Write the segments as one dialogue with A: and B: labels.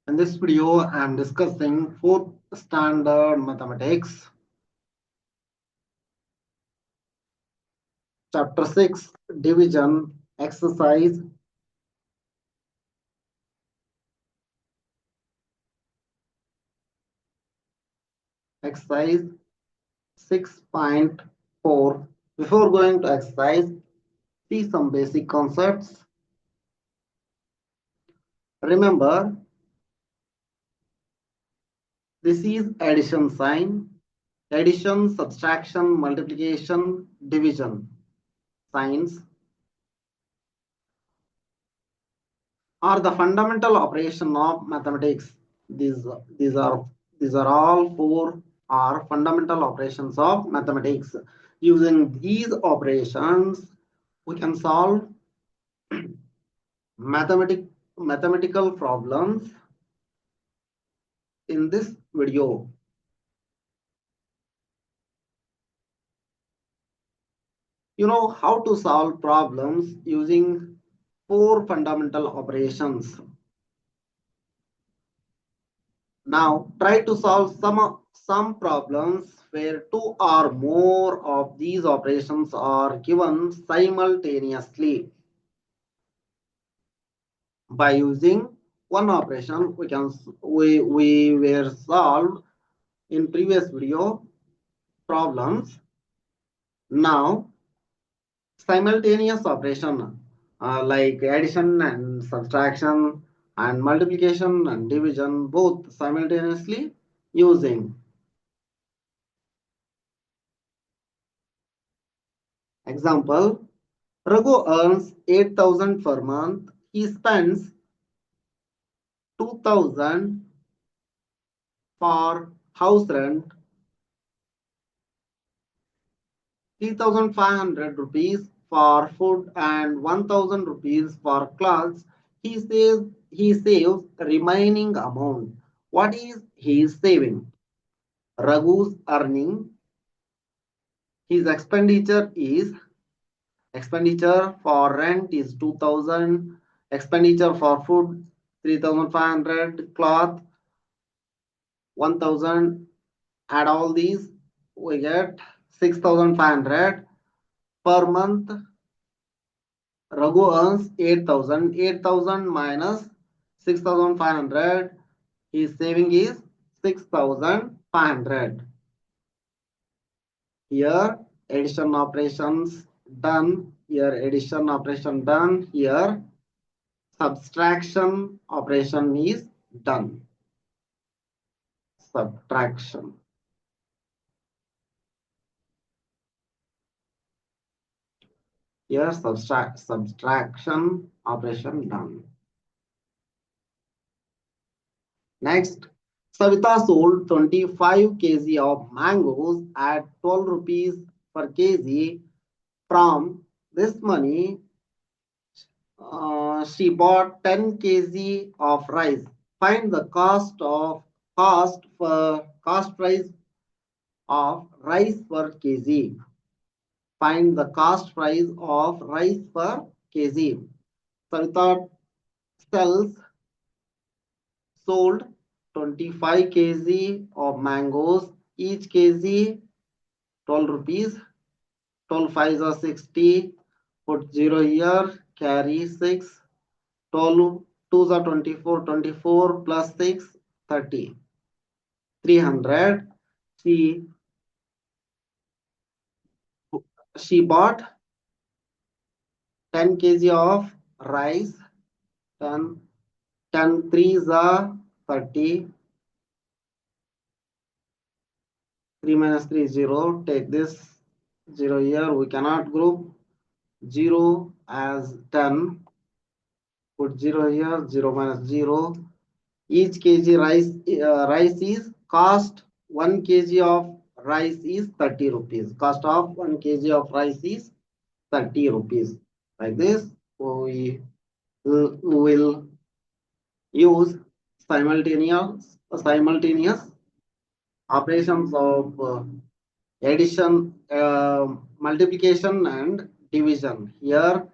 A: In this video, I am discussing fourth standard mathematics, chapter 6, division exercise. Exercise 6.4. Before going to exercise, see some basic concepts. Remember, this is addition sign. Addition, subtraction, multiplication, division signs are the fundamental operation of mathematics. These, these are these are all four are fundamental operations of mathematics. Using these operations, we can solve mathematical problems in this video. You know how to solve problems using four fundamental operations. Now try to solve some problems where two or more of these operations are given simultaneously. By using one operation, we were solved in previous video problems. Now simultaneous operation like addition and subtraction and multiplication and division both simultaneously using. Example, Raghu earns 8,000 per month. He spends 2,000 for house rent, 3,500 rupees for food and 1,000 rupees for clothes. He saves remaining amount. What is he saving? Raghu's earning. His expenditure for rent is 2,000. Expenditure for food 3,500. Cloth 1,000. Add all these, we get 6,500 per month. Raghu earns 8,000. 8,000 minus 6,500. His saving is 6,500. Here addition operations done. Here addition operation done. Here subtraction operation is done. Subtraction. Here subtraction operation done. Next, Savita sold 25 kg of mangoes at 12 rupees per kg. From this money, she bought 10 kg of rice. Find the cost price of rice per kg. Find the cost price of rice per kg. Savita sold 25 kg of mangoes. Each kg 12 rupees. 12 5s are 60. Put 0 here. Carry 6. 12 2s are 24. 24 plus 6 30. 300. She bought 10 kg of rice. 10 3s are 30. 3 minus 3 is 0. Take this 0 here. We cannot group 0 as 10. Put 0 here. 0 minus 0. Each kg rice is cost 1 kg of rice is 30 rupees. Cost of 1 kg of rice is 30 rupees. Like this, we will use simultaneous operations of addition, multiplication and division. Here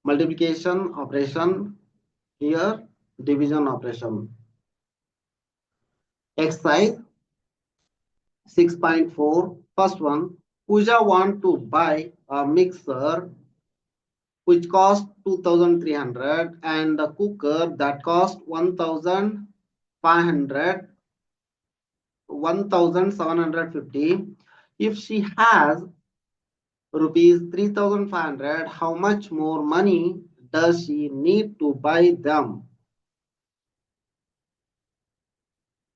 A: multiplication operation, here division operation. Exercise 6.4. First one. Pooja want to buy a mixer which cost 2,300 and a cooker that cost 1,500, 1,750. If she has rupees 3,500, how much more money does she need to buy them?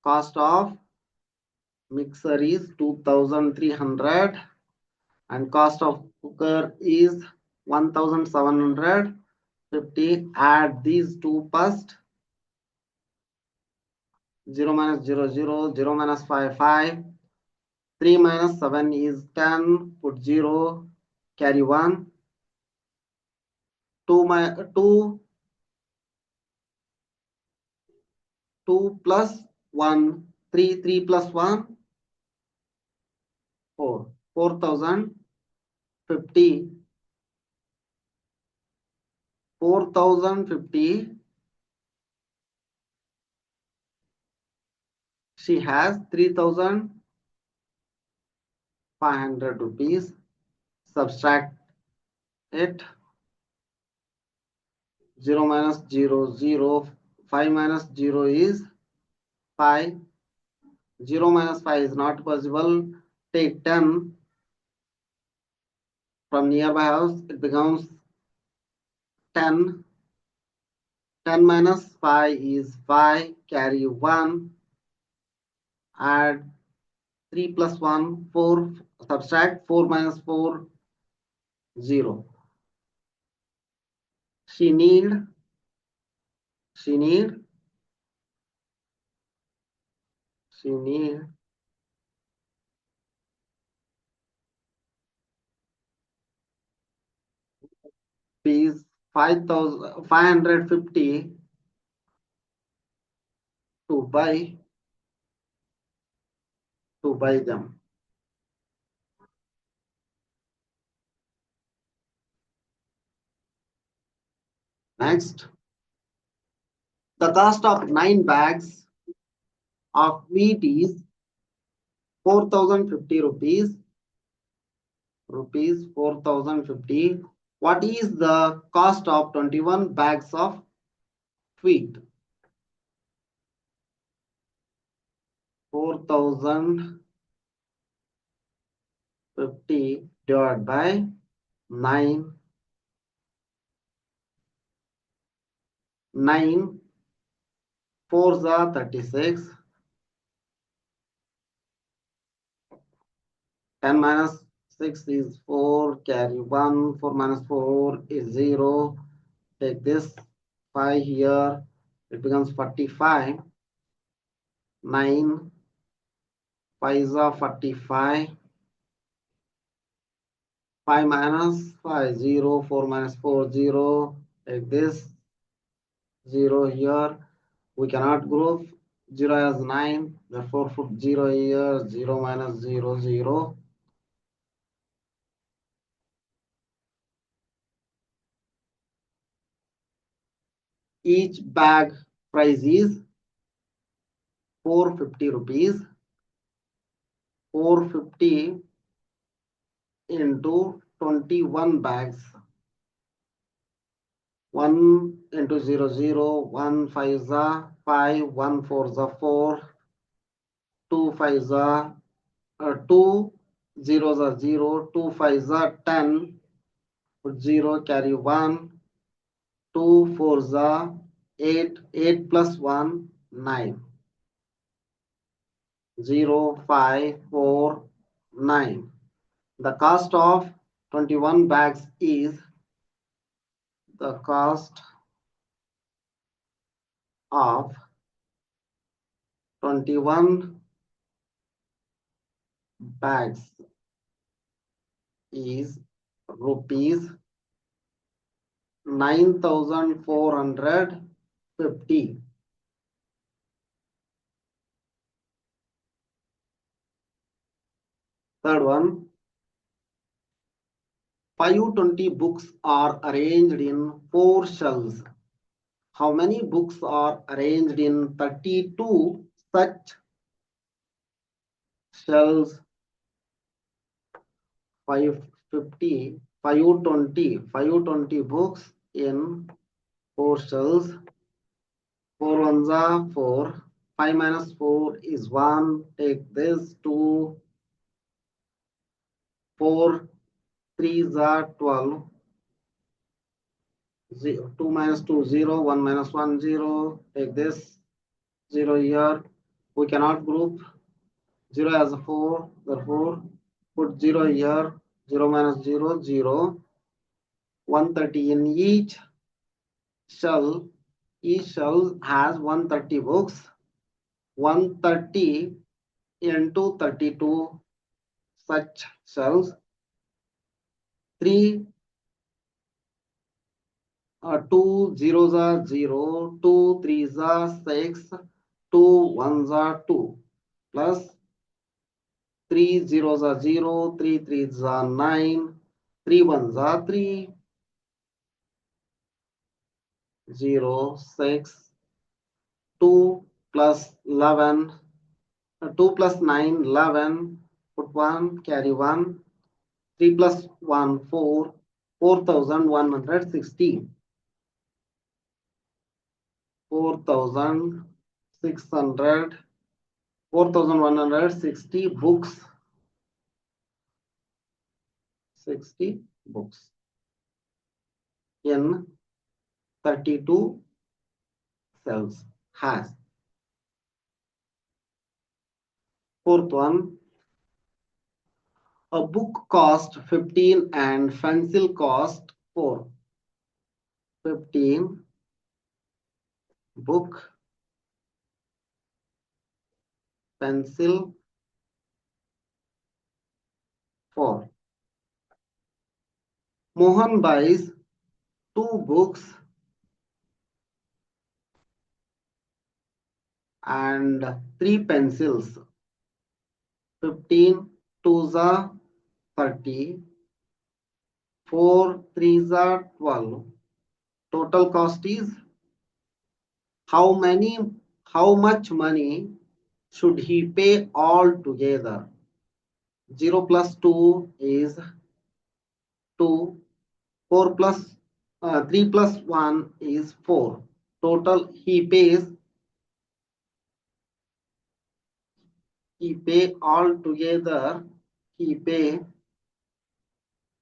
A: Cost of mixer is 2,300 and cost of cooker is 1,750. Add these two first. 0 minus 0, 0, 0 minus 5, 5. 3 minus 7 is 10. Put 0, carry 1. 2, 2 plus 1, 3, 3 plus 1, 4. 4,050. 4,050. She has 3,500 rupees. Subtract it. 0 minus 0, 0. 5 minus 0 is 5. 0 minus 5 is not possible. Take 10 from nearby house. It becomes 10. 10 minus 5 is 5. Carry 1. Add 3 plus 1, 4. Subtract 4 minus 4, 0. She need, she need, she need is 5,550 to buy them. Next, the cost of 9 bags of wheat is 4,050 rupees. Rupees 4,050. What is the cost of 21 bags of wheat? 4,050 divided by 9. 9 4s are 36. 10 minus 6 is 4. Carry 1. 4 minus 4 is 0. Take this 5 here. It becomes 45. 9 5s are 45. 5 minus 5, 0. 4 minus 4, 0. Take this 0 here. We cannot group. 0 as 9. Therefore, put 0 here. 0 minus 0, 0. Each bag price is 450 rupees. 450 into 21 bags. 1 into 0, 0. 1 5 is 5. 1 4 is 4. 2 5 is 2. 0s are 0. 2 5 is 10. Put 0, carry 1. 2 4 is 8. 8 plus 1, 9. 0 5 4 9. The cost of 21 bags is the cost of 21 bags is rupees 9,450. Third one, 520 books are arranged in 4 shelves. How many books are arranged in 32 such shelves? 550, 520 books in 4 shelves. 4 ones are 4. 5 minus 4 is 1. Take this 2. 4 3s are 12. 2 minus 2 0. 1 minus 1 0. Take this 0 here. We cannot group 0 as a 4. Therefore, put 0 here. 0 minus 0 0. 130 in each shell. Each shell has 130 books. 130 into 32 such shells. 3 2 zeros are 0, 2 threes are 6, 2 ones are 2, plus 3 zeros are 0, 3 threes are 9, 3 ones are 3, 0, 6, 2 plus 11, 2 plus 9, 11, put 1, carry 1, 3 plus 1, 4, 4,160. 4,600, 4,160 books. 60 books in 32 cells has. Fourth one, a book cost 15 and pencil cost 4. 15 book, pencil 4. Mohan buys 2 books and 3 pencils. 15 twos are 30, 4 threes are 12. Total cost is how much money should he pay all together? 0 plus 2 is 2. 4 plus 3 plus 1 is 4. Total he pay all together, he pay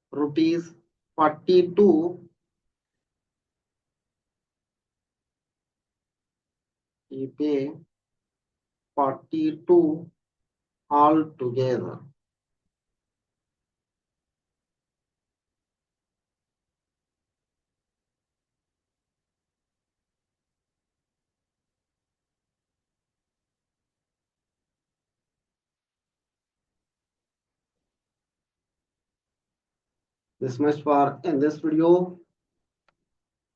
A: rupees 42. He pay 42 all together. This much for in this video.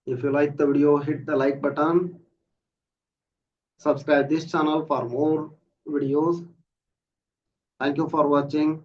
A: If you like the video, hit the like button. Subscribe this channel for more videos. Thank you for watching.